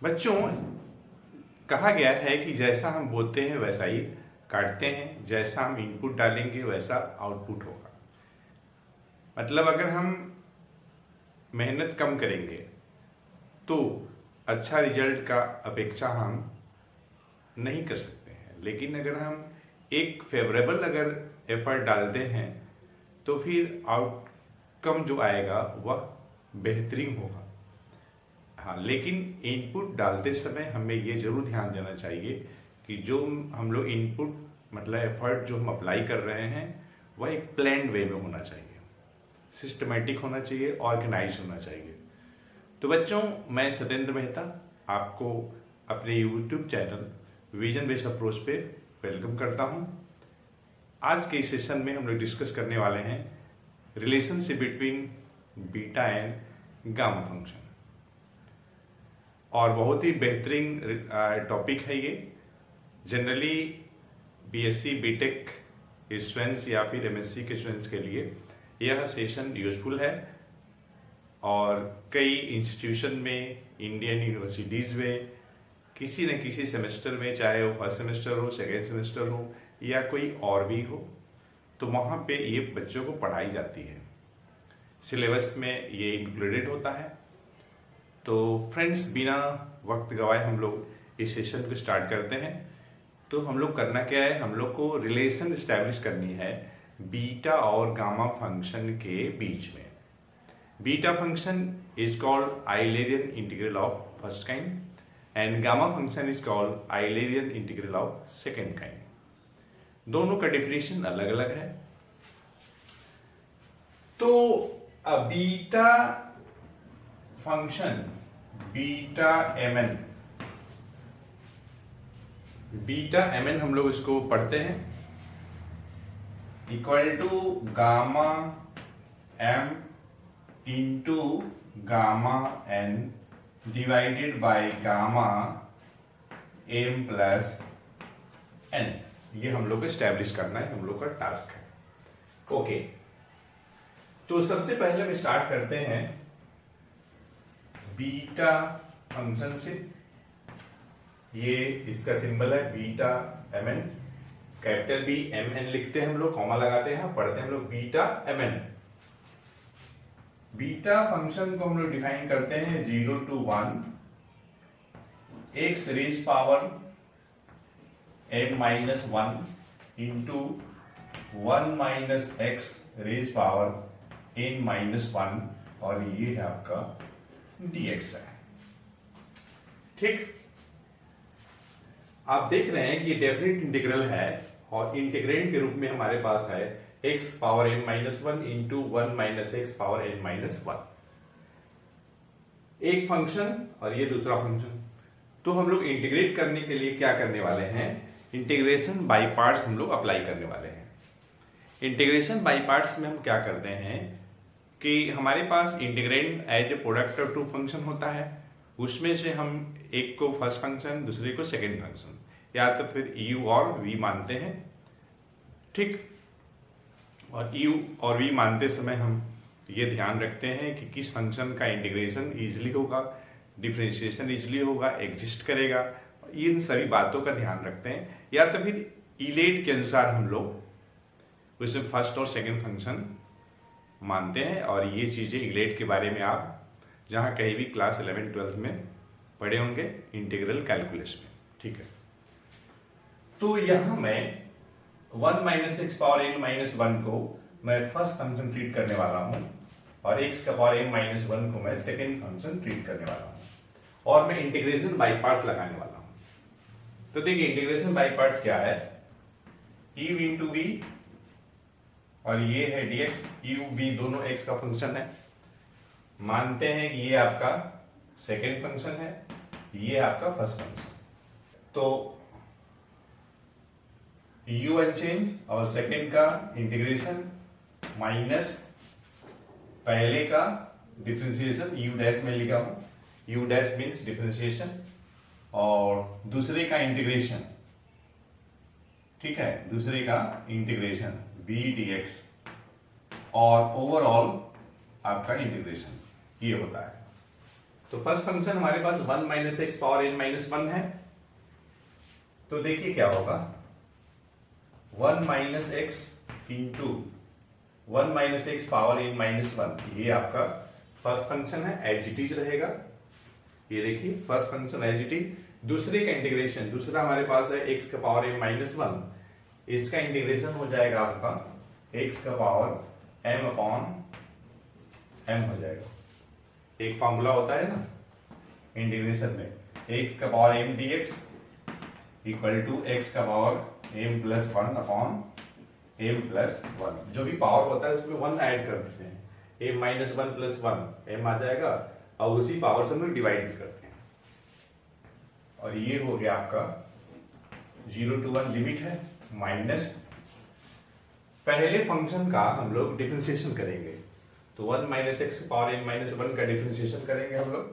बच्चों, कहा गया है कि जैसा हम बोलते हैं वैसा ही काटते हैं, जैसा हम इनपुट डालेंगे वैसा आउटपुट होगा। मतलब अगर हम मेहनत कम करेंगे तो अच्छा रिजल्ट का अपेक्षा हम नहीं कर सकते हैं, लेकिन अगर हम एक फेवरेबल अगर एफर्ट डालते हैं तो फिर आउटकम जो आएगा वह बेहतरीन होगा। हाँ, लेकिन इनपुट डालते समय हमें ये जरूर ध्यान देना चाहिए कि जो हम लोग इनपुट मतलब एफर्ट जो हम अप्लाई कर रहे हैं वह एक प्लान्ड वे में होना चाहिए, सिस्टमेटिक होना चाहिए, ऑर्गेनाइज होना चाहिए। तो बच्चों, मैं सत्येंद्र मेहता आपको अपने YouTube channel vision based approach पे वेलकम करता हूँ। आज के इस सेशन में हम लोग डिस्कस करने वाले हैं relationship between beta and gamma function, और बहुत ही बेहतरीन टॉपिक है ये। जनरली बीएससी बीटेक स्टूडेंट्स या फिर एमएससी के स्टूडेंट्स के लिए यह सेशन यूजफुल है, और कई इंस्टीट्यूशन में, इंडियन यूनिवर्सिटीज़ में किसी न किसी सेमेस्टर में, चाहे वो फर्स्ट सेमेस्टर हो, सेकेंड सेमेस्टर हो या कोई और भी हो, तो वहाँ पे ये बच्चों को पढ़ाई जाती है, सिलेबस में ये इंक्लूडेड होता है। तो फ्रेंड्स, बिना वक्त गवाए हम लोग इस सेशन को स्टार्ट करते हैं। तो हम लोग करना क्या है, हम लोग को रिलेशन इस्टेब्लिश करनी है बीटा और गामा फंक्शन के बीच में। Beta function is called Eulerian integral of first kind and gamma function is called Eulerian integral of second kind. दोनोन का डेफिनेशन अलग अलग है। तो beta function beta M N हम लोग इसको पढ़ते हैं equal to gamma M into gamma N divided by gamma M plus N. ये हम लोग को एस्टेब्लिश करना है, हम लोग का टास्क है। ओके, तो सबसे पहले हम स्टार्ट करते हैं बीटा फंक्शन से। ये इसका सिंबल है beta M N, capital B M N लिखते हैं हम लोग, कॉमा लगाते हैं, पढ़ते हैं हम लोग beta M N. Beta function को हम लोग डिफाइन करते हैं 0 to 1 x raise power m minus 1 into 1 minus x raise power n minus 1, और ये है आपका dx है। ठीक, आप देख रहे हैं कि ये डेफिनेट इंटीग्रल है, और इंटीग्रेंड के रूप में हमारे पास है x power n minus 1 into 1 minus x power n minus 1। एक फंक्शन और ये दूसरा फंक्शन। तो हम लोग इंटीग्रेट करने के लिए क्या करने वाले हैं, इंटीग्रेशन बाय पार्ट्स हम लोग अप्लाई करने वाले हैं। इंटीग्रेशन बाय पार्ट्स में हम क्या करते हैं कि हमारे पास integrand as a product of two function होता है, उसमें से हम एक को फर्स्ट फंक्शन, दूसरे को सेकेंड फंक्शन, या तो फिर u और v मानते हैं। ठीक, और u और v मानते समय हम ये ध्यान रखते हैं कि किस फंक्शन का इंटीग्रेशन इजीली होगा, डिफरेंशिएशन इजीली होगा, एग्जिस्ट करेगा, इन सभी बातों का ध्यान रखते हैं। या तो फिर इलेट के अनुसार हम लोग उसमें फर्स्ट और सेकेंड फंक्शन मानते हैं, और ये चीजें इलेट के बारे में आप जहां कहीं भी क्लास 11-12 में पढ़े होंगे इंटीग्रल कैलकुलस में। ठीक है, तो यहां मैं 1 minus x power n minus 1 को मैं फर्स्ट फंक्शन ट्रीट करने वाला हूं, और x का पावर n माइनस 1 को मैं सेकेंड फंक्शन ट्रीट करने वाला हूं, और मैं इंटीग्रेशन बाय पार्ट्स लगाने वाला हूं। तो देखिए, इंटीग्रेशन बाय पार्ट्स क्या है, u इंटू v, और ये है dx। u v दोनों x का फंक्शन है, मानते हैं कि ये आपका सेकेंड फंक्शन है, ये आपका फर्स्ट फंक्शन। तो u अनचेंज और सेकेंड का इंटीग्रेशन माइनस पहले का डिफरेंशिएशन, u डैश में लिखा हूं, u डैश मीन्स डिफरेंशिएशन, और दूसरे का इंटीग्रेशन। ठीक है, दूसरे का इंटीग्रेशन v dx, और ओवरऑल आपका इंटीग्रेशन ये होता है। तो फर्स्ट फंक्शन हमारे पास 1 minus x power n minus 1 है। तो देखिए क्या होगा, 1 minus x into 1 minus x power n minus 1, ये आपका फर्स्ट फंक्शन है, एज इट इज रहेगा। ये देखिए first function as it is. दूसरे का इंटीग्रेशन, दूसरा हमारे पास है x का पावर m माइनस 1, इसका इंटीग्रेशन हो जाएगा आपका x का पावर m अपॉन m हो जाएगा। एक फॉर्मूला होता है ना इंटीग्रेशन में, x का power m dx equal to x का power m plus 1 upon m plus 1। जो भी पावर होता है उसमें 1 ऐड कर देते हैं, m माइनस 1 प्लस 1 m आ जाएगा, और उसी पावर से हम लोग डिवाइड भी करते हैं। और ये हो गया आपका 0 to 1 लिमिट है, माइनस पहले फंक्शन का हम लोग डिफरेंशिएशन करेंगे। तो 1 minus x power n minus 1 का डिफरेंशिएशन करेंगे हम लोग।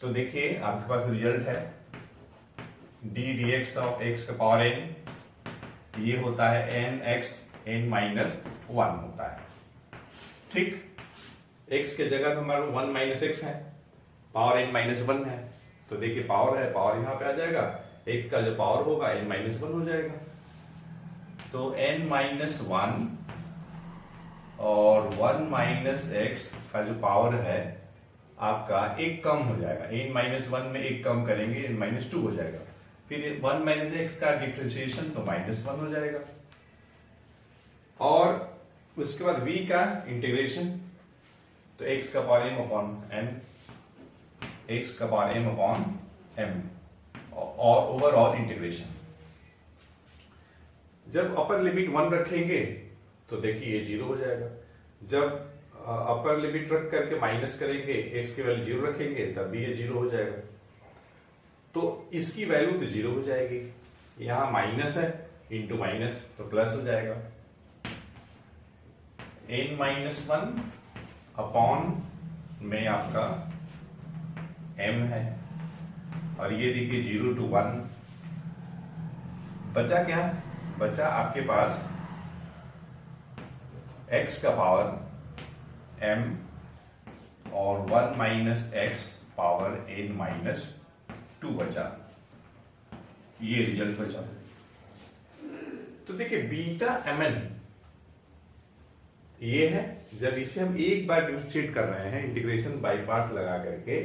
तो देखिए आपके पास रिजल्ट है d dx ऑफ x का पावर n, ये होता है n x n माइनस 1 होता है। ठीक, x के जगह पे हमारा 1 माइनस एक्स है, पावर n माइनस 1 है। तो देखिए पावर है, पावर यहाँ पे आ जाएगा, x का जो पावर होगा n माइनस 1 हो जाएगा। तो n माइनस 1 और 1 माइनस एक्स का जो पावर है आपका एक कम हो जाएगा, n माइनस 1 में एक कम करेंगे n माइनस 2 हो जाएगा। फिर 1 माइनस एक्स का डिफरेंशिएशन तो माइनस 1 हो जाएगा, और उसके बाद v का इंटीग्रेशन, तो x का power m upon n, x का पावर m अपॉन m, और ओवरऑल इंटीग्रेशन। जब अपर लिमिट 1 रखेंगे तो देखिए ये 0 हो जाएगा। जब अपर लिमिट रख करके माइनस करेंगे, x की वैल्यू 0 रखेंगे, तब भी ये 0 हो जाएगा। तो इसकी वैल्यू तो 0 हो जाएगी, यहां माइनस है, इंटू माइनस तो प्लस हो जाएगा। n माइनस 1 अपॉन में आपका m है, और ये देखिए 0 to 1। बचा क्या, बचा आपके पास x का पावर m और 1 minus x power n minus 2 बचा, ये रिजल्ट बचा। तो देखिए बीटा mn ये है, जब इसे हम एक बार डिफरेंशिएट कर रहे हैं इंटीग्रेशन बाय पार्ट्स लगा करके,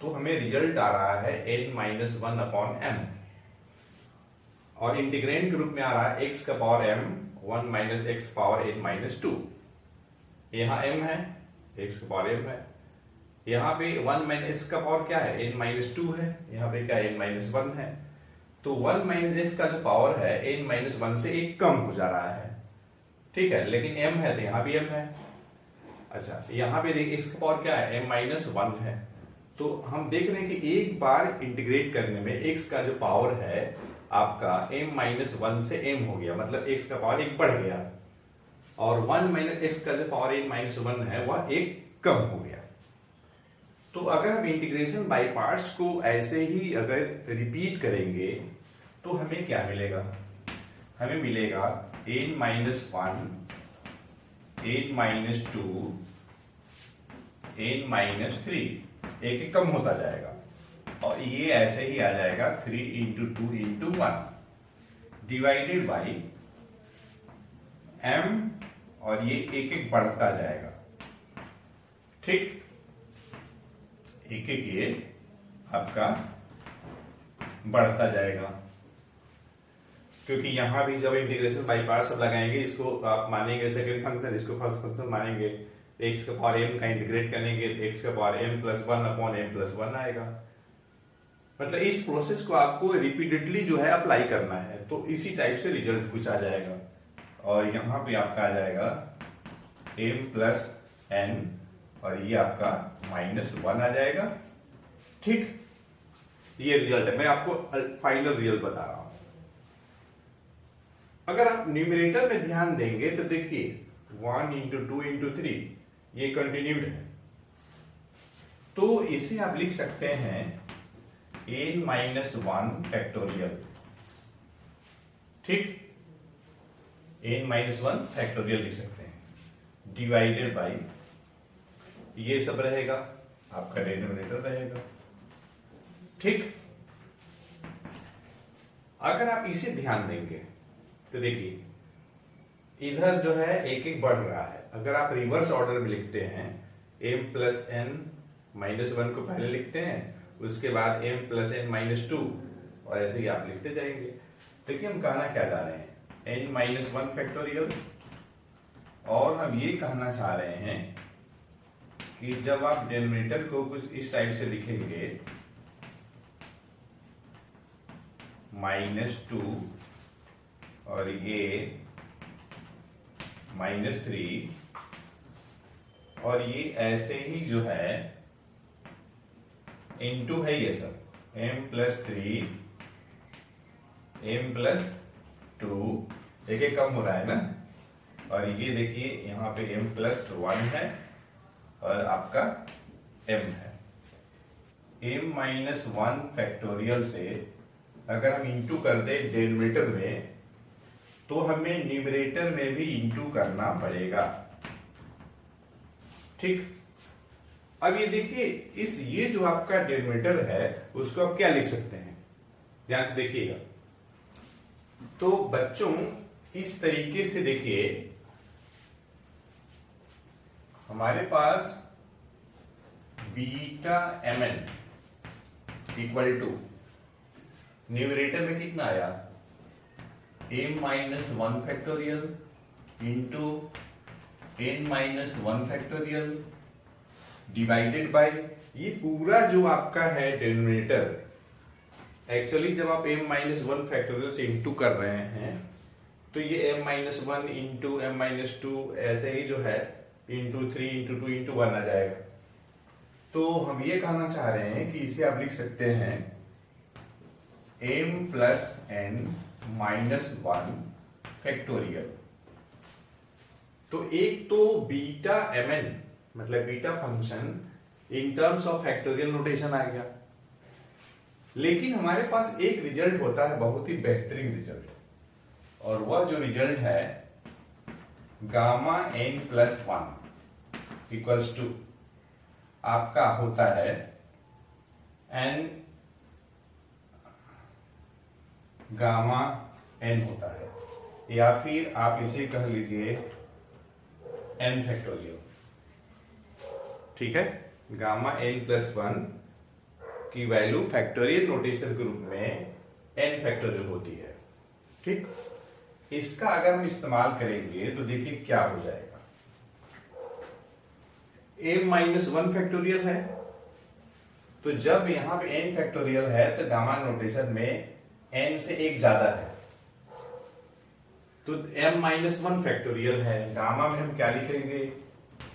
तो हमें रिजल्ट आ रहा है n माइनस 1 अपॉन m, और इंटीग्रेंड के रूप में आ रहा है x का power m 1 minus x power n minus 2। यहाँ m है, x का पावर m है, यहाँ पे 1 माइनस का पावर क्या है, n माइनस 2 है, यहाँ पे क्या n माइनस 1 है। तो 1 माइनस एक्स का जो पावर है n माइनस 1 से एक कम हो जा रहा है, ठीक है, लेकिन m है तो यहाँ भी m है। अच्छा, यहाँ पे देखिए x का पावर क्या है, m माइनस 1 है। तो हम देख रहे हैं कि एक बार इंटीग्रेट करने में x का जो पावर है आपका m माइनस 1 से m हो गया, मतलब x का पावर एक बढ़ गया, और 1 माइनस एक्स का जो पावर n माइनस 1 है वह एक कम हो गया। तो अगर हम इंटीग्रेशन बाय पार्ट्स को ऐसे ही अगर रिपीट करेंगे तो हमें क्या मिलेगा, हमें मिलेगा n minus 1, n minus 2, n minus 3, एक एक कम होता जाएगा, और ये ऐसे ही आ जाएगा 3 into 2 into 1 divided by m, और ये एक एक बढ़ता जाएगा। ठीक, एक एक ये आपका बढ़ता जाएगा, क्योंकि यहां भी जब इंटीग्रेशन बाय पार्ट्स सब लगाएंगे, इसको आप मानेंगे सेकंड फंक्शन, इसको फर्स्ट फंक्शन मानेंगे, x का पावर m का इंटीग्रेट करेंगे, x का power m plus 1 upon m plus 1 आएगा। मतलब इस प्रोसेस को आपको रिपीटेडली जो है अप्लाई करना है, तो इसी टाइप से रिजल्ट कुछ आ जाएगा। और यहाँ पे आपका आ जाएगा m प्लस n, और ये आपका माइनस 1 आ जाएगा। ठीक, ये रिजल्ट है, मैं आपको फाइनल रिजल्ट बता रहा हूं। अगर आप न्यूमरेटर में ध्यान देंगे तो देखिए 1 इंटू 2 इंटू 3 ये कंटिन्यूड है, तो इसे आप लिख सकते हैं n माइनस 1 फैक्टोरियल। ठीक, n माइनस 1 फैक्टोरियल लिख सकते हैं, डिवाइडेड बाई ये सब रहेगा आपका डिनोमिनेटर रहेगा। ठीक, अगर आप इसे ध्यान देंगे तो देखिए इधर जो है एक एक बढ़ रहा है। अगर आप रिवर्स ऑर्डर में लिखते हैं m प्लस n माइनस 1 को पहले लिखते हैं, उसके बाद m प्लस n माइनस 2 और ऐसे ही आप लिखते जाएंगे। देखिए हम कहना क्या चाह रहे हैं, n माइनस 1 फैक्टोरियल, और हम ये कहना चाह रहे हैं कि जब आप डिनोमिनेटर को कुछ इस टाइप से लिखेंगे -2 और ये -3 और ये ऐसे ही जो है इनटू है ये सब m प्लस 3 m प्लस 2 एक एक कम हो रहा है ना, और ये देखिए यहाँ पे m प्लस 1 है और आपका m है। m माइनस 1 फैक्टोरियल से अगर हम इंटू कर दे डिनोमिनेटर में तो हमें न्यूमरेटर में भी इंटू करना पड़ेगा। ठीक, अब ये देखिए इस ये जो आपका डिनोमिनेटर है उसको आप क्या लिख सकते हैं, ध्यान से देखिएगा। तो बच्चों इस तरीके से देखिए हमारे पास beta mn equal to numerator में कितना आया m minus 1 factorial into n minus 1 factorial divided by ये पूरा जो आपका है डिनोमिनेटर। एक्चुअली जब आप m माइनस 1 फैक्टोरियल से इंटू कर रहे हैं तो ये m minus 1 into m minus 2 ऐसे ही जो है इंटू 3 इंटू 2 इंटू 1 आ जाएगा। तो हम ये कहना चाह रहे हैं कि इसे आप लिख सकते हैं m plus n minus 1 factorial. तो एक तो बीटा mn मतलब beta function in terms of factorial notation आ गया, लेकिन हमारे पास एक रिजल्ट होता है बहुत ही बेहतरीन रिजल्ट, और वह जो रिजल्ट है gamma n plus 1 equals to आपका होता है n गामा n होता है, या फिर आप इसे कह लीजिए n फैक्टोरियल। ठीक है, गामा n प्लस 1 की वैल्यू फैक्टोरियल नोटेशन के रूप में n फैक्टोरियल होती है। ठीक, इसका अगर हम इस्तेमाल करेंगे तो देखिए क्या हो जाएगा। m माइनस 1 फैक्टोरियल है, तो जब यहां पे n फैक्टोरियल है तो गामा नोटेशन में n से एक ज्यादा है, तो m माइनस 1 फैक्टोरियल है। गामा में हम क्या लिखेंगे,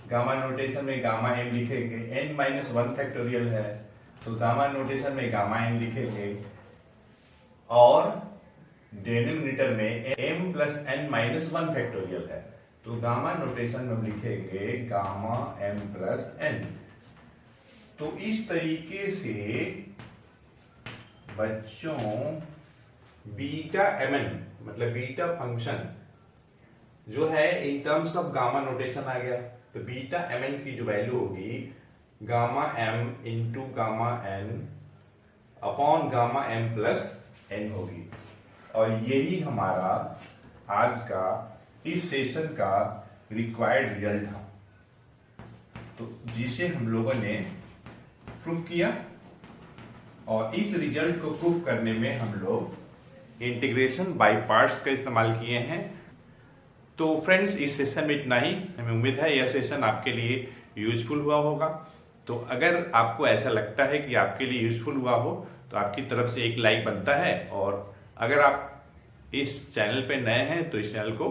गामा नोटेशन में गामा m लिखेंगे। n माइनस 1 फैक्टोरियल है तो गामा नोटेशन में गामा n लिखेंगे, और डिनोमिनेटर में m plus n minus 1 factorial है तो गामा नोटेशन में हम लिखेंगे गामा m प्लस n। तो इस तरीके से बच्चों बीटा mn मतलब बीटा फंक्शन जो है in terms of gamma notation आ गया, तो बीटा mn की जो वैल्यू होगी gamma m into gamma n upon gamma m plus n होगी। और यही हमारा आज का इस सेशन का रिक्वायर्ड रिजल्ट था, तो जिसे हम लोगों ने प्रूफ किया, और इस रिजल्ट को प्रूफ करने में हम लोग इंटीग्रेशन बाय पार्ट्स का इस्तेमाल किए हैं। तो फ्रेंड्स इस सेशन में इतना ही। हमें उम्मीद है यह सेशन आपके लिए यूजफुल हुआ होगा। तो अगर आपको ऐसा लगता है कि आपके लिए यूजफुल हुआ हो तो आपकी तरफ से एक लाइक बनता है, और अगर आप इस चैनल पे नए हैं तो इस चैनल को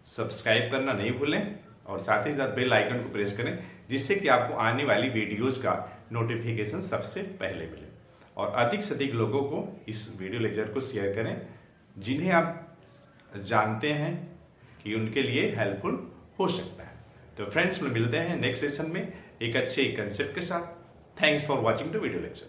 सब्सक्राइब करना नहीं भूलें, और साथ ही साथ बेल आइकन को प्रेस करें जिससे कि आपको आने वाली वीडियोज का नोटिफिकेशन सबसे पहले मिले। और अधिक से अधिक लोगों को इस वीडियो लेक्चर को शेयर करें जिन्हें आप जानते हैं कि उनके लिए हेल्पफुल हो सकता है। तो फ्रेंड्स मिलते हैं नेक्स्ट सेशन में एक अच्छे कंसेप्ट के साथ। Thanks for watching the video lecture.